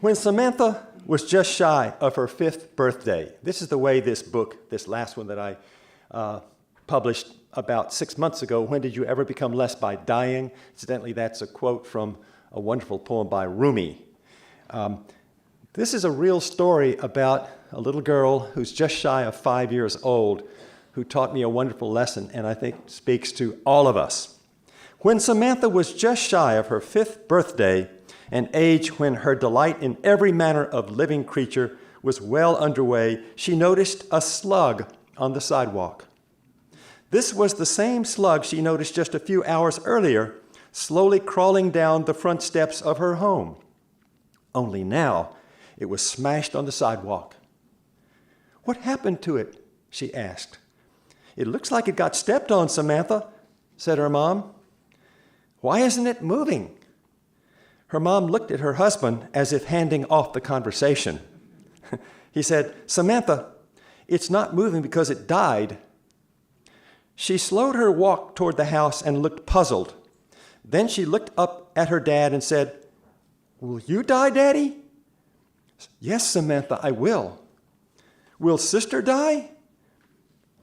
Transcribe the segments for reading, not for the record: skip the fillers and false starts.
When Samantha was just shy of her 5th birthday, this is the way this book, this last one that I published about 6 months ago, When Did You Ever Become Less by Dying? Incidentally, that's a quote from a wonderful poem by Rumi. This is a real story about a little girl who's just shy of 5 years old who taught me a wonderful lesson, and I think speaks to all of us. When Samantha was just shy of her 5th birthday, an age when her delight in every manner of living creature was well underway, she noticed a slug on the sidewalk. This was the same slug she noticed just a few hours earlier, slowly crawling down the front steps of her home. Only now, it was smashed on the sidewalk. "What happened to it?" she asked. "It looks like it got stepped on, Samantha," said her mom. "Why isn't it moving?" Her mom looked at her husband as if handing off the conversation. He said, "Samantha, it's not moving because it died." She slowed her walk toward the house and looked puzzled. Then she looked up at her dad and said, "Will you die, Daddy?" "Yes, Samantha, I will." "Will Sister die?"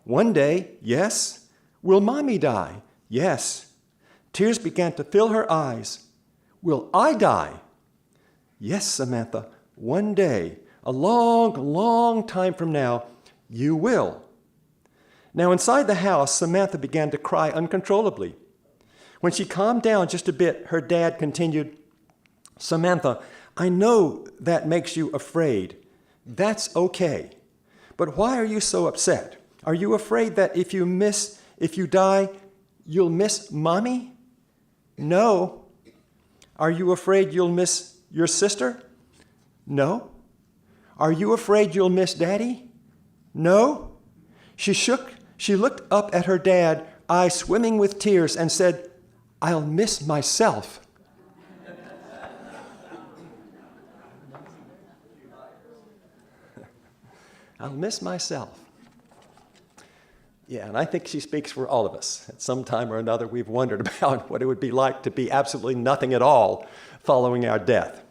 "One day, yes." "Will Mommy die?" "Yes." Tears began to fill her eyes. "Will I die?" "Yes, Samantha, one day, a long, long time from now, you will." Now inside the house, Samantha began to cry uncontrollably. When she calmed down just a bit, her dad continued, "Samantha, I know that makes you afraid. That's okay. But why are you so upset? Are you afraid that if you die, you'll miss Mommy? No. Are you afraid you'll miss your sister? No. Are you afraid you'll miss Daddy? No. She looked up at her dad, eyes swimming with tears, and said, "I'll miss myself." I'll miss myself. Yeah, and I think she speaks for all of us. At some time or another, we've wondered about what it would be like to be absolutely nothing at all following our death.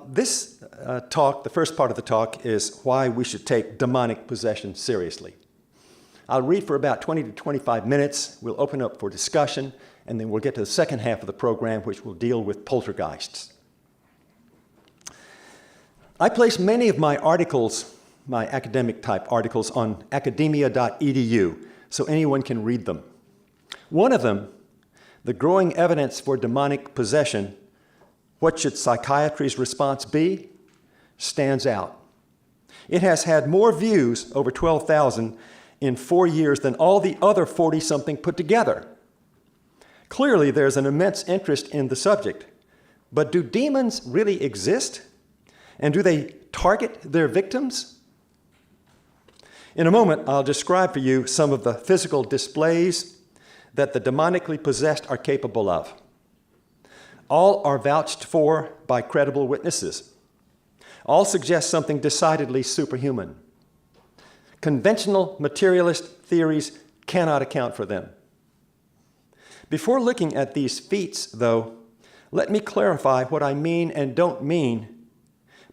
This talk, the first part of the talk, is why we should take demonic possession seriously. I'll read for about 20 to 25 minutes. We'll open up for discussion, and then we'll get to the second half of the program, which will deal with poltergeists. I place many of my articles, my academic type articles, on academia.edu, so anyone can read them. One of them, The Growing Evidence for Demonic Possession, What Should Psychiatry's Response Be?, stands out. It has had more views, over 12,000, in 4 years than all the other 40-something put together. Clearly, there's an immense interest in the subject. But do demons really exist? And do they target their victims? In a moment, I'll describe for you some of the physical displays that the demonically possessed are capable of. All are vouched for by credible witnesses. All suggest something decidedly superhuman. Conventional materialist theories cannot account for them. Before looking at these feats, though, let me clarify what I mean and don't mean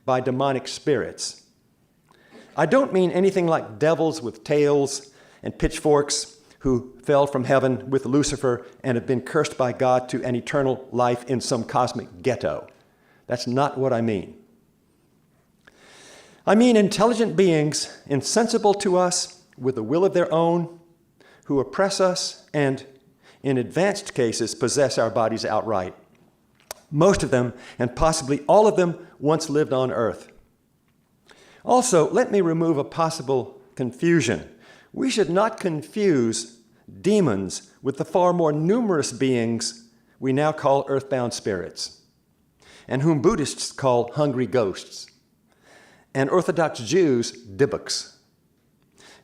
by demonic spirits. I don't mean anything like devils with tails and pitchforks who fell from heaven with Lucifer and have been cursed by God to an eternal life in some cosmic ghetto. That's not what I mean. I mean intelligent beings, insensible to us, with a will of their own, who oppress us and, in advanced cases, possess our bodies outright. Most of them, and possibly all of them, once lived on earth. Also, let me remove a possible confusion. We should not confuse demons with the far more numerous beings we now call earthbound spirits, and whom Buddhists call hungry ghosts, and Orthodox Jews dibbuks.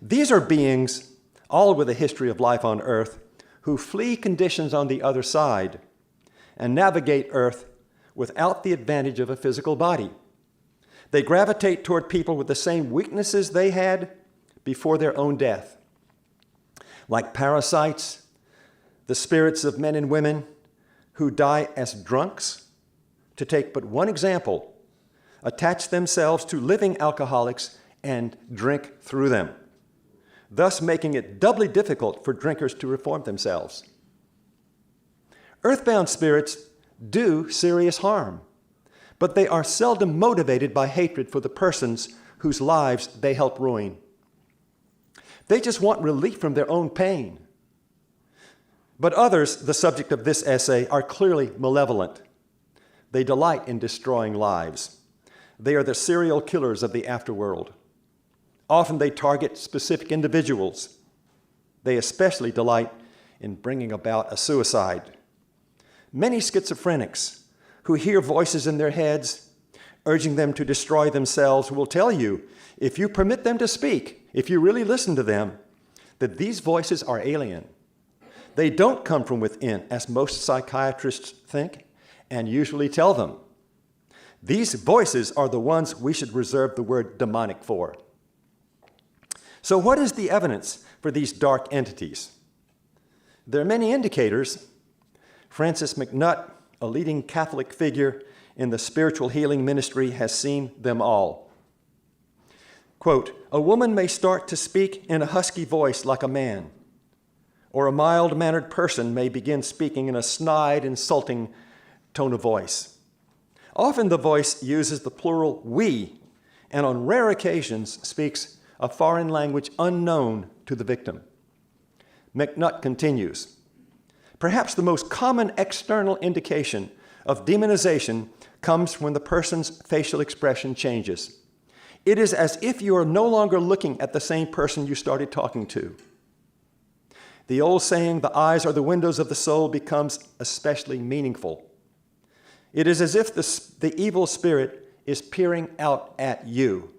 These are beings, all with a history of life on earth, who flee conditions on the other side and navigate earth without the advantage of a physical body. They gravitate toward people with the same weaknesses they had before their own death. Like parasites, the spirits of men and women who die as drunks, to take but one example, attach themselves to living alcoholics and drink through them, thus making it doubly difficult for drinkers to reform themselves. Earthbound spirits do serious harm, but they are seldom motivated by hatred for the persons whose lives they help ruin. They just want relief from their own pain. But others, the subject of this essay, are clearly malevolent. They delight in destroying lives. They are the serial killers of the afterworld. Often they target specific individuals. They especially delight in bringing about a suicide. Many schizophrenics who hear voices in their heads urging them to destroy themselves will tell you, if you permit them to speak, if you really listen to them, that these voices are alien. They don't come from within, as most psychiatrists think and usually tell them. These voices are the ones we should reserve the word demonic for. So what is the evidence for these dark entities? There are many indicators. Francis McNutt, a leading Catholic figure in the spiritual healing ministry, has seen them all. Quote, "A woman may start to speak in a husky voice like a man, or a mild-mannered person may begin speaking in a snide, insulting tone of voice. Often the voice uses the plural we, and on rare occasions speaks a foreign language unknown to the victim." McNutt continues, "Perhaps the most common external indication of demonization comes when the person's facial expression changes. It is as if you are no longer looking at the same person you started talking to. The old saying, the eyes are the windows of the soul, becomes especially meaningful. It is as if the evil spirit is peering out at you.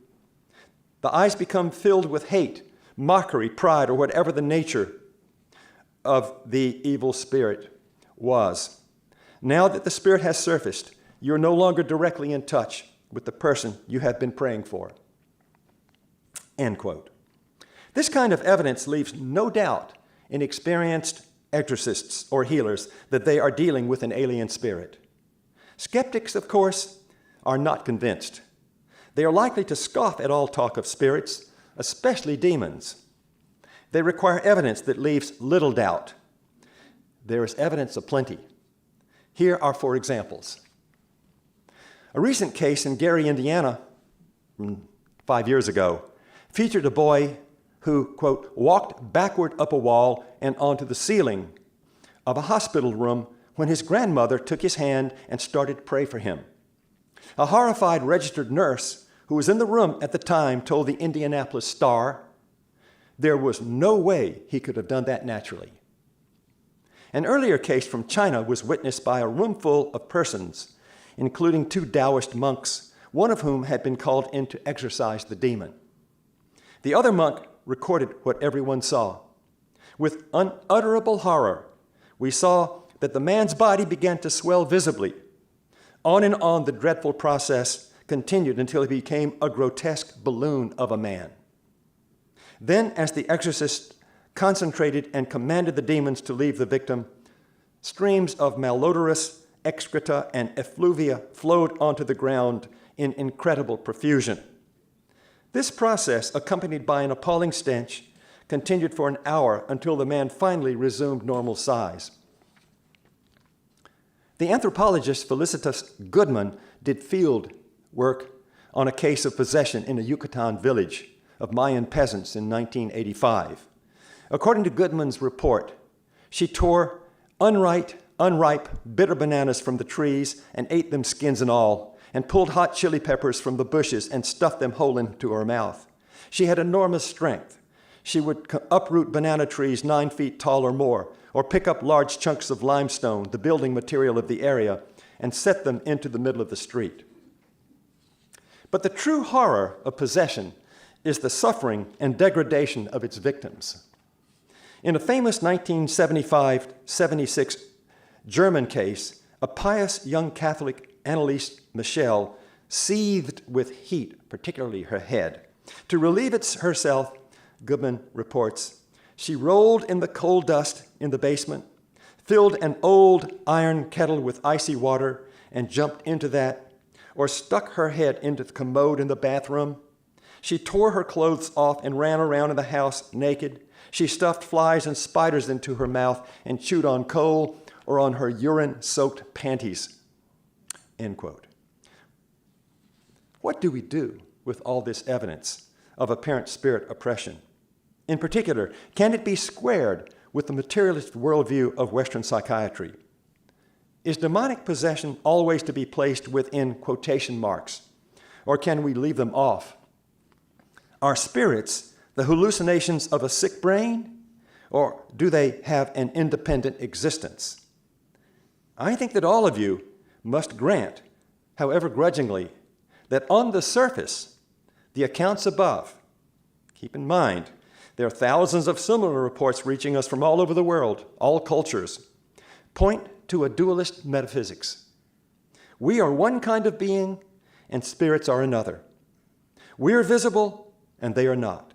The eyes become filled with hate, mockery, pride, or whatever the nature of the evil spirit was. Now that the spirit has surfaced, you're no longer directly in touch with the person you have been praying for." End quote. This kind of evidence leaves no doubt in experienced exorcists or healers that they are dealing with an alien spirit. Skeptics, of course, are not convinced. They are likely to scoff at all talk of spirits, especially demons. They require evidence that leaves little doubt. There is evidence aplenty. Here are 4 examples. A recent case in Gary, Indiana, 5 years ago, featured a boy who, quote, walked backward up a wall and onto the ceiling of a hospital room when his grandmother took his hand and started to pray for him. A horrified registered nurse who was in the room at the time told the Indianapolis Star there was no way he could have done that naturally. An earlier case from China was witnessed by a roomful of persons, including 2 Taoist monks, one of whom had been called in to exorcise the demon. The other monk recorded what everyone saw. With unutterable horror, we saw that the man's body began to swell visibly. On and on the dreadful process continued until he became a grotesque balloon of a man. Then, as the exorcist concentrated and commanded the demons to leave the victim, streams of malodorous excreta and effluvia flowed onto the ground in incredible profusion. This process, accompanied by an appalling stench, continued for an hour until the man finally resumed normal size. The anthropologist Felicitas Goodman did field work on a case of possession in a Yucatan village of Mayan peasants in 1985. According to Goodman's report, she tore unripe, bitter bananas from the trees and ate them skins and all, and pulled hot chili peppers from the bushes and stuffed them whole into her mouth. She had enormous strength. She would uproot banana trees 9 feet tall or more, or pick up large chunks of limestone, the building material of the area, and set them into the middle of the street. But the true horror of possession is the suffering and degradation of its victims. In a famous 1975-76 German case, a pious young Catholic, Anneliese Michel, seethed with heat, particularly her head. To relieve herself, Goodman reports, she rolled in the coal dust in the basement, filled an old iron kettle with icy water and jumped into that, or stuck her head into the commode in the bathroom. She tore her clothes off and ran around in the house naked. She stuffed flies and spiders into her mouth and chewed on coal or on her urine-soaked panties." End quote. What do we do with all this evidence of apparent spirit oppression? In particular, can it be squared with the materialist worldview of Western psychiatry? Is demonic possession always to be placed within quotation marks, or can we leave them off? Are spirits the hallucinations of a sick brain, or do they have an independent existence? I think that all of you must grant, however grudgingly, that on the surface, the accounts above, keep in mind, there are thousands of similar reports reaching us from all over the world, all cultures, point to a dualist metaphysics. We are one kind of being, and spirits are another. We are visible, and they are not.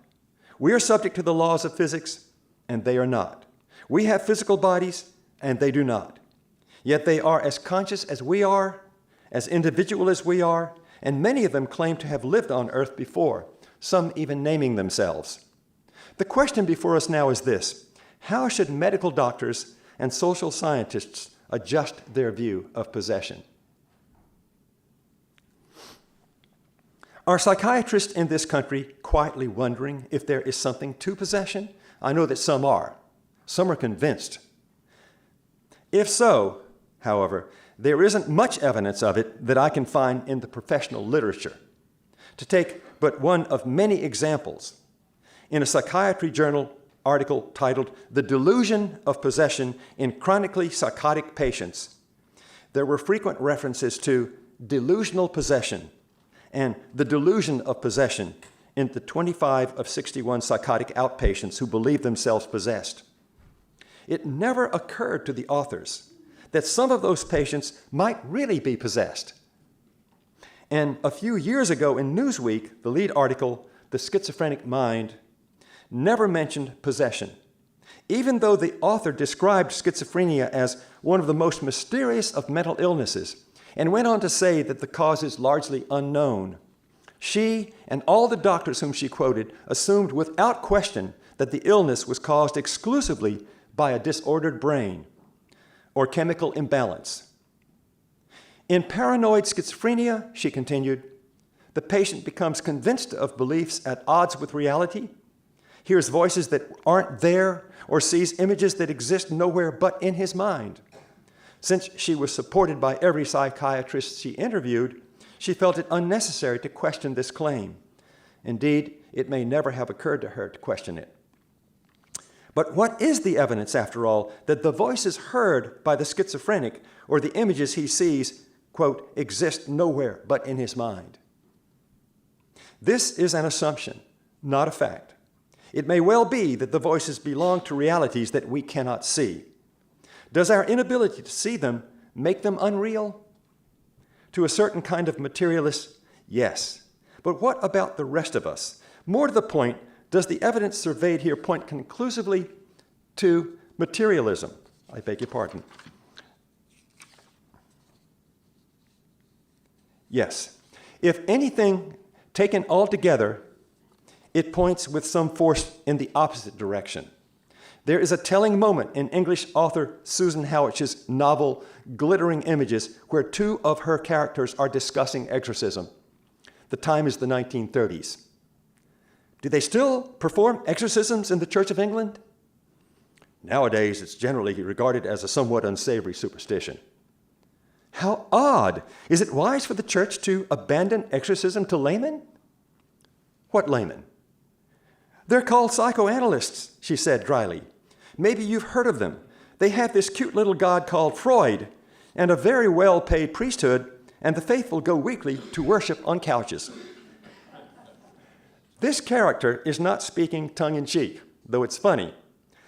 We are subject to the laws of physics, and they are not. We have physical bodies, and they do not. Yet they are as conscious as we are, as individual as we are, and many of them claim to have lived on earth before, some even naming themselves. The question before us now is this: how should medical doctors and social scientists adjust their view of possession? Are psychiatrists in this country quietly wondering if there is something to possession? I know that some are. Some are convinced. If so, however, there isn't much evidence of it that I can find in the professional literature. To take but one of many examples, in a psychiatry journal article titled "The Delusion of Possession in Chronically Psychotic Patients," there were frequent references to delusional possession and the delusion of possession in the 25 of 61 psychotic outpatients who believed themselves possessed. It never occurred to the authors that some of those patients might really be possessed. And a few years ago in Newsweek, the lead article, "The Schizophrenic Mind," never mentioned possession, even though the author described schizophrenia as one of the most mysterious of mental illnesses and went on to say that the cause is largely unknown. She and all the doctors whom she quoted assumed without question that the illness was caused exclusively by a disordered brain or chemical imbalance. In paranoid schizophrenia, she continued, the patient becomes convinced of beliefs at odds with reality, hears voices that aren't there, or sees images that exist nowhere but in his mind. Since she was supported by every psychiatrist she interviewed, she felt it unnecessary to question this claim. Indeed, it may never have occurred to her to question it. But what is the evidence, after all, that the voices heard by the schizophrenic or the images he sees, quote, exist nowhere but in his mind? This is an assumption, not a fact. It may well be that the voices belong to realities that we cannot see. Does our inability to see them make them unreal? To a certain kind of materialist, yes. But what about the rest of us? More to the point, does the evidence surveyed here point conclusively to materialism? I beg your pardon. Yes. If anything, taken all together, it points with some force in the opposite direction. There is a telling moment in English author Susan Howitch's novel Glittering Images where two of her characters are discussing exorcism. The time is the 1930s. Do they still perform exorcisms in the Church of England? Nowadays, it's generally regarded as a somewhat unsavory superstition. How odd! Is it wise for the church to abandon exorcism to laymen? What laymen? They're called psychoanalysts, she said dryly. Maybe you've heard of them. They have this cute little god called Freud and a very well-paid priesthood, and the faithful go weekly to worship on couches. This character is not speaking tongue-in-cheek, though it's funny.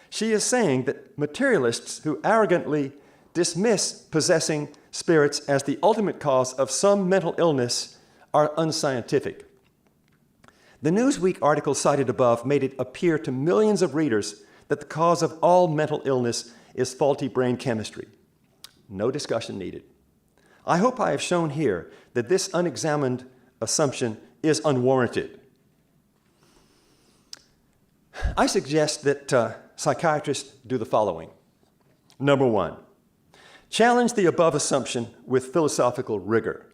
She is saying that materialists who arrogantly dismiss possessing spirits as the ultimate cause of some mental illness are unscientific. The Newsweek article cited above made it appear to millions of readers that the cause of all mental illness is faulty brain chemistry. No discussion needed. I hope I have shown here that this unexamined assumption is unwarranted. I suggest that psychiatrists do the following. Number one, challenge the above assumption with philosophical rigor.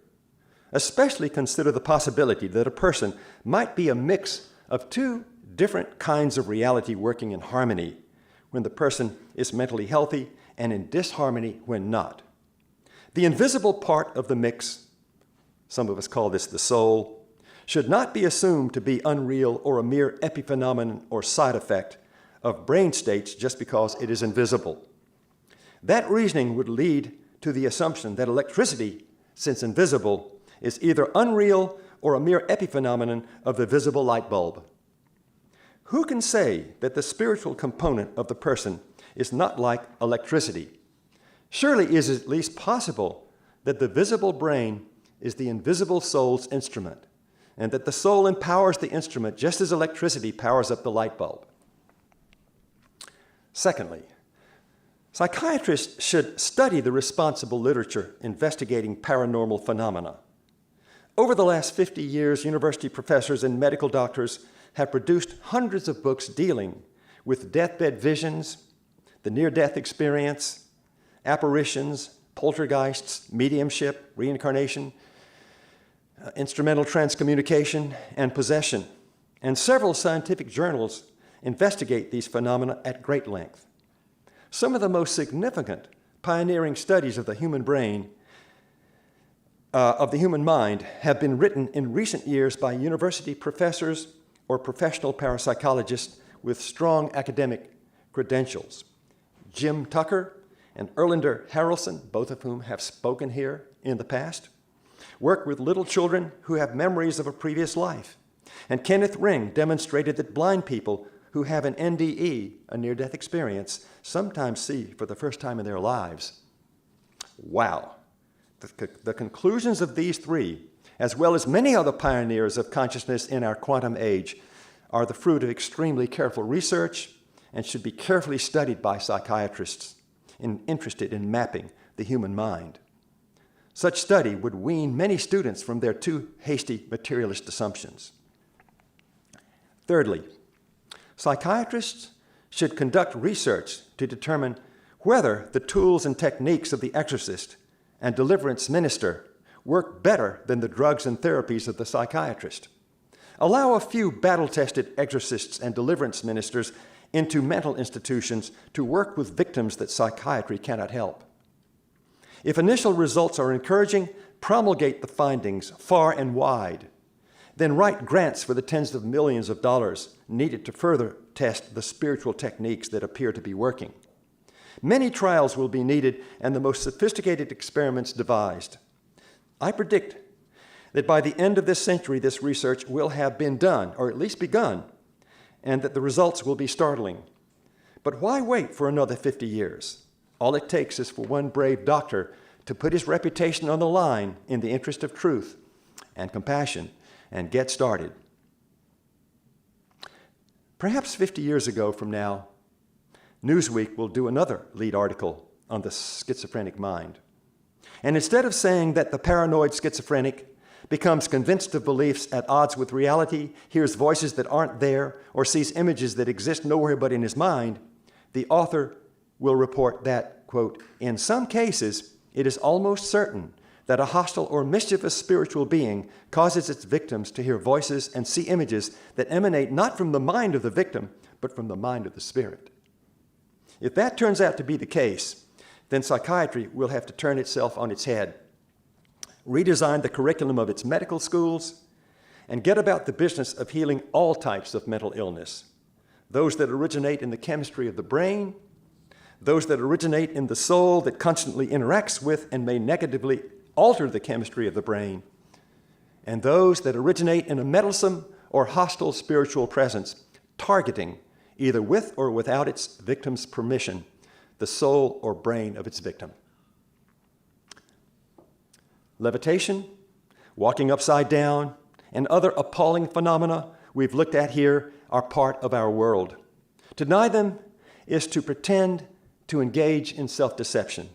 Especially consider the possibility that a person might be a mix of two different kinds of reality working in harmony when the person is mentally healthy and in disharmony when not. The invisible part of the mix, some of us call this the soul, should not be assumed to be unreal or a mere epiphenomenon or side effect of brain states just because it is invisible. That reasoning would lead to the assumption that electricity, since invisible, is either unreal or a mere epiphenomenon of the visible light bulb. Who can say that the spiritual component of the person is not like electricity? Surely it is at least possible that the visible brain is the invisible soul's instrument, and that the soul empowers the instrument just as electricity powers up the light bulb. Secondly, psychiatrists should study the responsible literature investigating paranormal phenomena. Over the last 50 years, university professors and medical doctors have produced hundreds of books dealing with deathbed visions, the near-death experience, apparitions, poltergeists, mediumship, reincarnation, instrumental transcommunication, and possession. And several scientific journals investigate these phenomena at great length. Some of the most significant pioneering studies of the human brain of the human mind have been written in recent years by university professors or professional parapsychologists with strong academic credentials. Jim Tucker and Erlander Harrelson, both of whom have spoken here in the past, work with little children who have memories of a previous life. And Kenneth Ring demonstrated that blind people who have an NDE, a near-death experience, sometimes see for the first time in their lives. Wow. The conclusions of these three, as well as many other pioneers of consciousness in our quantum age, are the fruit of extremely careful research and should be carefully studied by psychiatrists interested in mapping the human mind. Such study would wean many students from their too hasty materialist assumptions. Thirdly, psychiatrists should conduct research to determine whether the tools and techniques of the exorcist and deliverance minister work better than the drugs and therapies of the psychiatrist. Allow a few battle-tested exorcists and deliverance ministers into mental institutions to work with victims that psychiatry cannot help. If initial results are encouraging, promulgate the findings far and wide. Then write grants for the tens of millions of dollars needed to further test the spiritual techniques that appear to be working. Many trials will be needed and the most sophisticated experiments devised. I predict that by the end of this century, this research will have been done, or at least begun, and that the results will be startling. But why wait for another 50 years? All it takes is for one brave doctor to put his reputation on the line in the interest of truth and compassion and get started. Perhaps 50 years ago from now, Newsweek will do another lead article on the schizophrenic mind. And instead of saying that the paranoid schizophrenic becomes convinced of beliefs at odds with reality, hears voices that aren't there, or sees images that exist nowhere but in his mind, the author will report that, quote, in some cases, it is almost certain that a hostile or mischievous spiritual being causes its victims to hear voices and see images that emanate not from the mind of the victim, but from the mind of the spirit. If that turns out to be the case, then psychiatry will have to turn itself on its head, redesign the curriculum of its medical schools, and get about the business of healing all types of mental illness, those that originate in the chemistry of the brain, those that originate in the soul that constantly interacts with and may negatively alter the chemistry of the brain, and those that originate in a meddlesome or hostile spiritual presence, targeting, either with or without its victim's permission, the soul or brain of its victim. Levitation, walking upside down, and other appalling phenomena we've looked at here are part of our world. To deny them is to pretend to engage in self-deception.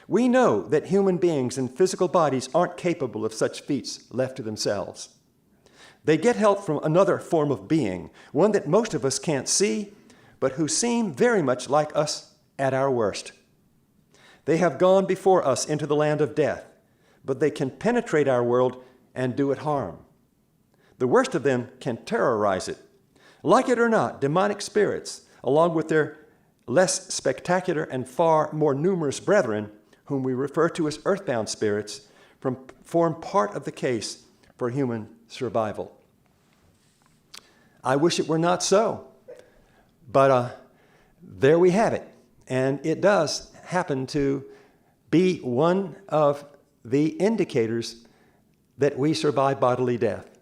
We know that human beings in physical bodies aren't capable of such feats left to themselves. They get help from another form of being, one that most of us can't see, but who seem very much like us at our worst. They have gone before us into the land of death, but they can penetrate our world and do it harm. The worst of them can terrorize it. Like it or not, demonic spirits, along with their less spectacular and far more numerous brethren, whom we refer to as earthbound spirits, form part of the case for human survival. I wish it were not so, but there we have it. And it does happen to be one of the indicators that we survive bodily death.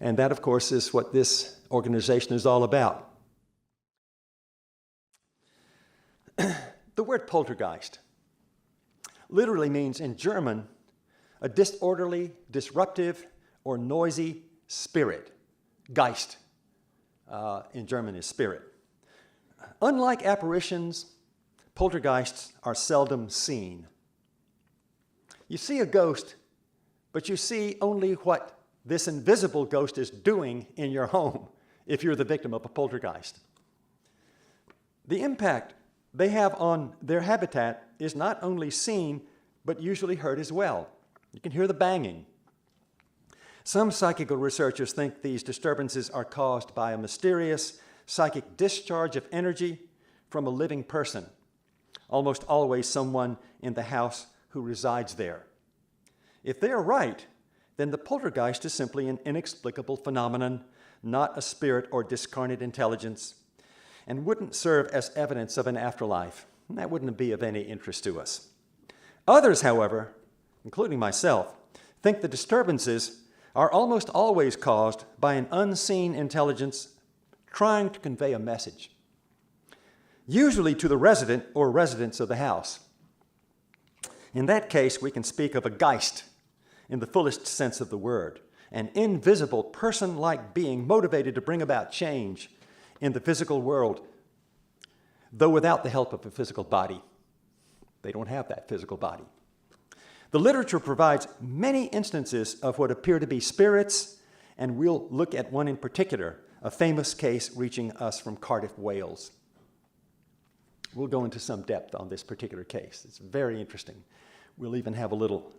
And that, of course, is what this organization is all about. The word poltergeist literally means in German a disorderly, disruptive, or noisy spirit. Geist in German is spirit. Unlike apparitions, poltergeists are seldom seen. You see a ghost, but you see only what this invisible ghost is doing in your home if you're the victim of a poltergeist. The impact they have on their habitat is not only seen, but usually heard as well. You can hear the banging. Some psychical researchers think these disturbances are caused by a mysterious psychic discharge of energy from a living person, almost always someone in the house who resides there. If they are right, then the poltergeist is simply an inexplicable phenomenon, not a spirit or discarnate intelligence, and wouldn't serve as evidence of an afterlife. That wouldn't be of any interest to us. Others, however, including myself, think the disturbances are almost always caused by an unseen intelligence trying to convey a message, usually to the resident or residents of the house. In that case, we can speak of a Geist in the fullest sense of the word, an invisible person-like being motivated to bring about change in the physical world, though without the help of a physical body. They don't have that physical body. The literature provides many instances of what appear to be spirits, and we'll look at one in particular, a famous case reaching us from Cardiff, Wales. We'll go into some depth on this particular case. It's very interesting. We'll even have a little,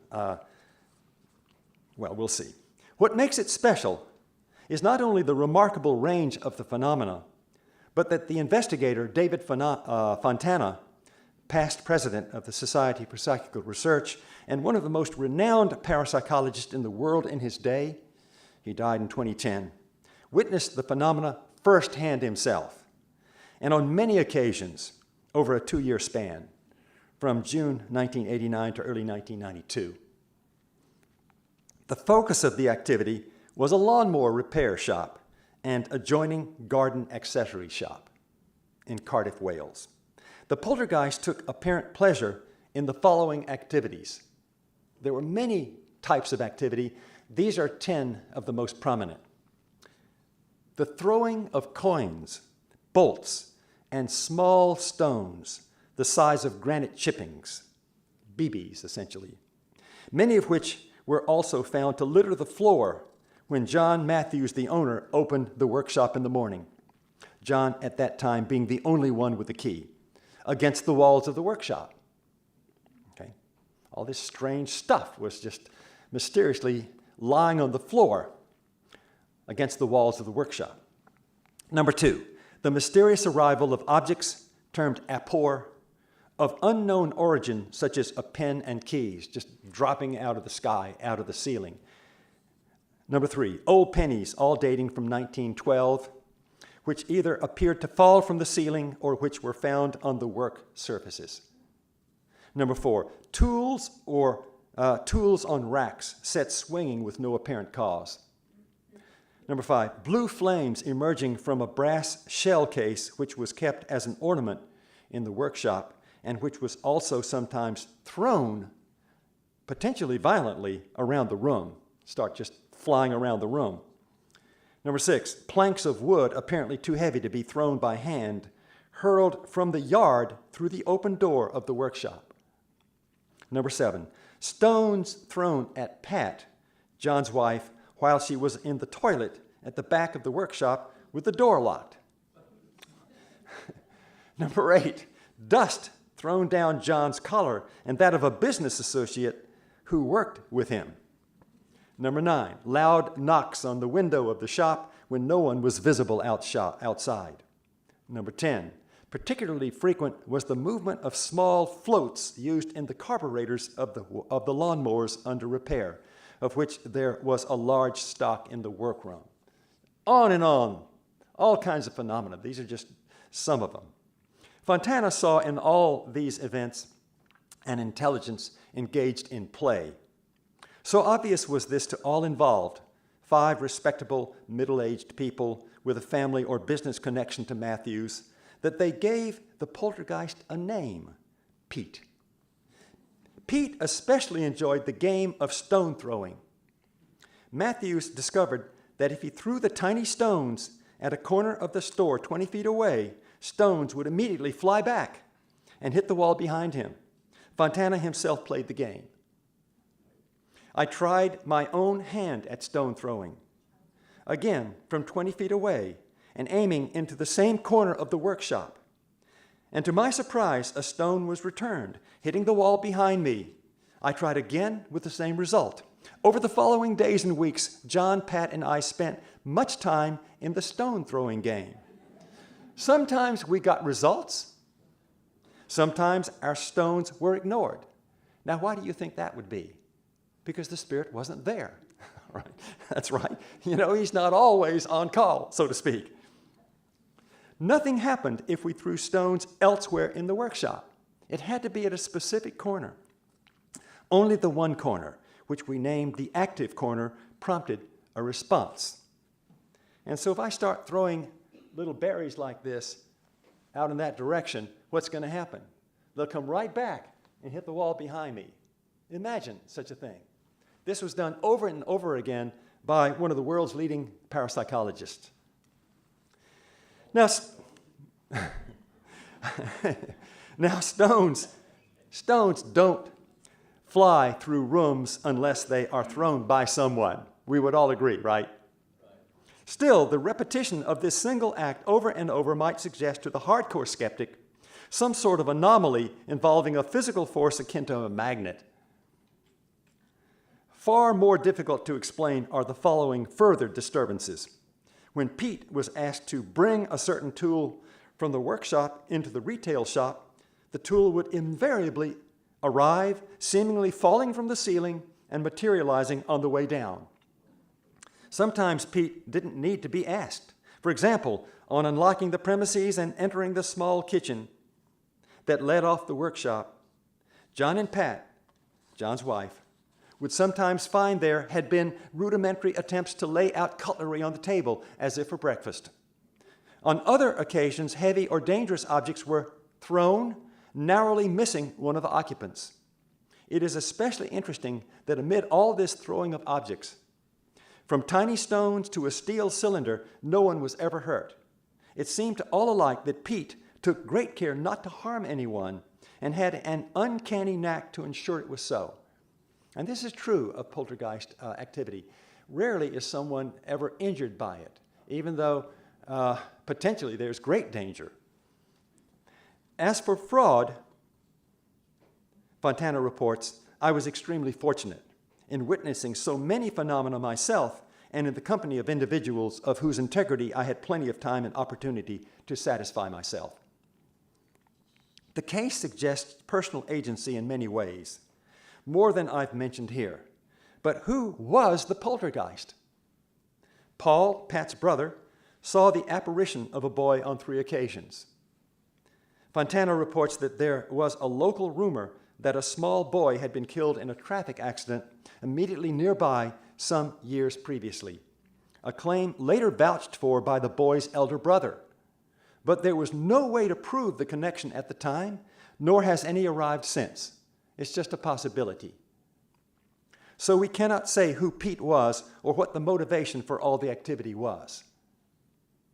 we'll see. What makes it special is not only the remarkable range of the phenomena, but that the investigator, David Fontana, past president of the Society for Psychical Research and one of the most renowned parapsychologists in the world in his day, he died in 2010, witnessed the phenomena firsthand himself, and on many occasions over a 2-year span, from June 1989 to early 1992. The focus of the activity was a lawnmower repair shop and adjoining garden accessory shop in Cardiff, Wales. The poltergeist took apparent pleasure in the following activities. There were many types of activity. These are 10 of the most prominent. The throwing of coins, bolts, and small stones, the size of granite chippings, BBs essentially, many of which were also found to litter the floor when John Matthews, the owner, opened the workshop in the morning. John, at that time, being the only one with the key, against the walls of the workshop. Okay? All this strange stuff was just mysteriously lying on the floor against the walls of the workshop. Number 2, the mysterious arrival of objects termed appor of unknown origin, such as a pen and keys, just dropping out of the sky, out of the ceiling. Number 3, old pennies, all dating from 1912, which either appeared to fall from the ceiling or which were found on the work surfaces. Number 4, tools on racks set swinging with no apparent cause. Number 5, blue flames emerging from a brass shell case which was kept as an ornament in the workshop and which was also sometimes thrown, potentially violently, around the room, start just flying around the room. Number 6, planks of wood apparently too heavy to be thrown by hand, hurled from the yard through the open door of the workshop. Number 7, stones thrown at Pat, John's wife, while she was in the toilet at the back of the workshop with the door locked. Number 8, dust thrown down John's collar and that of a business associate who worked with him. Number 9, loud knocks on the window of the shop when no one was visible outside. Number 10, particularly frequent was the movement of small floats used in the carburetors of the lawnmowers under repair, of which there was a large stock in the workroom. On and on, all kinds of phenomena. These are just some of them. Fontana saw in all these events an intelligence engaged in play. So obvious was this to all involved, 5 respectable middle-aged people with a family or business connection to Matthews, that they gave the poltergeist a name, Pete. Pete especially enjoyed the game of stone throwing. Matthews discovered that if he threw the tiny stones at a corner of the store 20 feet away, stones would immediately fly back and hit the wall behind him. Fontana himself played the game. I tried my own hand at stone throwing, again from 20 feet away and aiming into the same corner of the workshop. And to my surprise, a stone was returned, hitting the wall behind me. I tried again with the same result. Over the following days and weeks, John, Pat, and I spent much time in the stone throwing game. Sometimes we got results. Sometimes our stones were ignored. Now, why do you think that would be? Because the Spirit wasn't there. Right? That's right. You know, he's not always on call, so to speak. Nothing happened if we threw stones elsewhere in the workshop. It had to be at a specific corner. Only the one corner, which we named the active corner, prompted a response. And so if I start throwing little berries like this out in that direction, what's going to happen? They'll come right back and hit the wall behind me. Imagine such a thing. This was done over and over again by one of the world's leading parapsychologists. Now, now stones don't fly through rooms unless they are thrown by someone. We would all agree, right? Still, the repetition of this single act over and over might suggest to the hardcore skeptic some sort of anomaly involving a physical force akin to a magnet. Far more difficult to explain are the following further disturbances. When Pete was asked to bring a certain tool from the workshop into the retail shop, the tool would invariably arrive, seemingly falling from the ceiling and materializing on the way down. Sometimes Pete didn't need to be asked. For example, on unlocking the premises and entering the small kitchen that led off the workshop, John and Pat, John's wife, would sometimes find there had been rudimentary attempts to lay out cutlery on the table as if for breakfast. On other occasions, heavy or dangerous objects were thrown, narrowly missing one of the occupants. It is especially interesting that amid all this throwing of objects, from tiny stones to a steel cylinder, no one was ever hurt. It seemed to all alike that Pete took great care not to harm anyone and had an uncanny knack to ensure it was so. And this is true of poltergeist activity. Rarely is someone ever injured by it, even though potentially there's great danger. As for fraud, Fontana reports, I was extremely fortunate in witnessing so many phenomena myself and in the company of individuals of whose integrity I had plenty of time and opportunity to satisfy myself. The case suggests personal agency in many ways, more than I've mentioned here. But who was the poltergeist? Paul, Pat's brother, saw the apparition of a boy on 3 occasions. Fontana reports that there was a local rumor that a small boy had been killed in a traffic accident immediately nearby some years previously, a claim later vouched for by the boy's elder brother. But there was no way to prove the connection at the time, nor has any arrived since. It's just a possibility. So we cannot say who Pete was or what the motivation for all the activity was.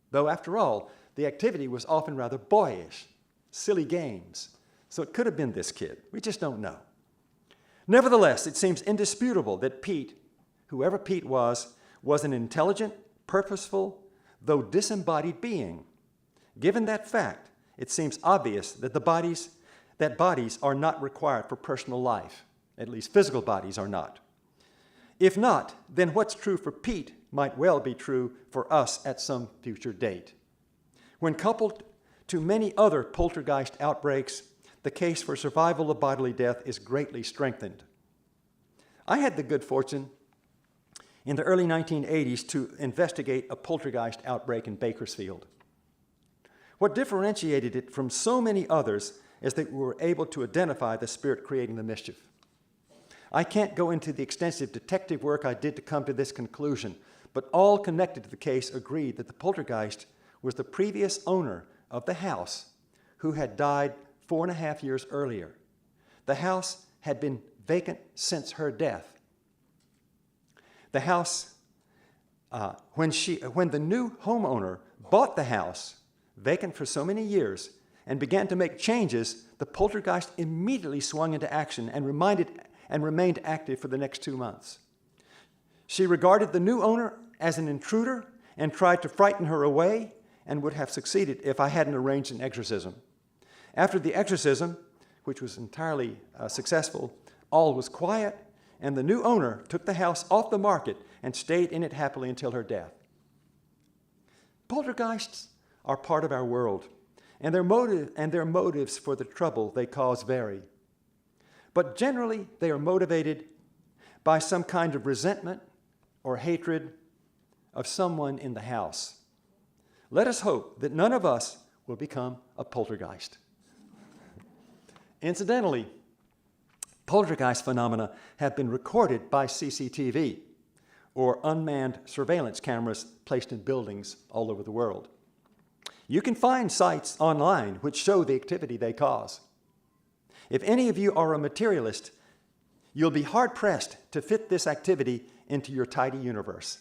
Though, after all, the the activity was often rather boyish, silly games. So it could have been this kid. We just don't know. Nevertheless, it seems indisputable that Pete, whoever Pete was an intelligent, purposeful, though disembodied being. Given that fact, it seems obvious that bodies are not required for personal life. At least physical bodies are not. If not, then what's true for Pete might well be true for us at some future date. When coupled to many other poltergeist outbreaks, the case for survival of bodily death is greatly strengthened. I had the good fortune in the early 1980s to investigate a poltergeist outbreak in Bakersfield. What differentiated it from so many others is that we were able to identify the spirit creating the mischief. I can't go into the extensive detective work I did to come to this conclusion, but all connected to the case agreed that the poltergeist was the previous owner of the house who had died 4.5 years earlier. The house had been vacant since her death. The house, when the new homeowner bought the house, vacant for so many years, and began to make changes, the poltergeist immediately swung into action and remained active for the next 2 months. She regarded the new owner as an intruder and tried to frighten her away, and would have succeeded if I hadn't arranged an exorcism. After the exorcism, which was entirely successful, all was quiet, and the new owner took the house off the market and stayed in it happily until her death. Poltergeists are part of our world, and their motives for the trouble they cause vary. But generally, they are motivated by some kind of resentment or hatred of someone in the house. Let us hope that none of us will become a poltergeist. Incidentally, poltergeist phenomena have been recorded by CCTV, or unmanned surveillance cameras placed in buildings all over the world. You can find sites online which show the activity they cause. If any of you are a materialist, you'll be hard-pressed to fit this activity into your tidy universe.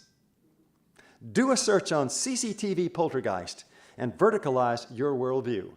Do a search on CCTV poltergeist and verticalize your worldview.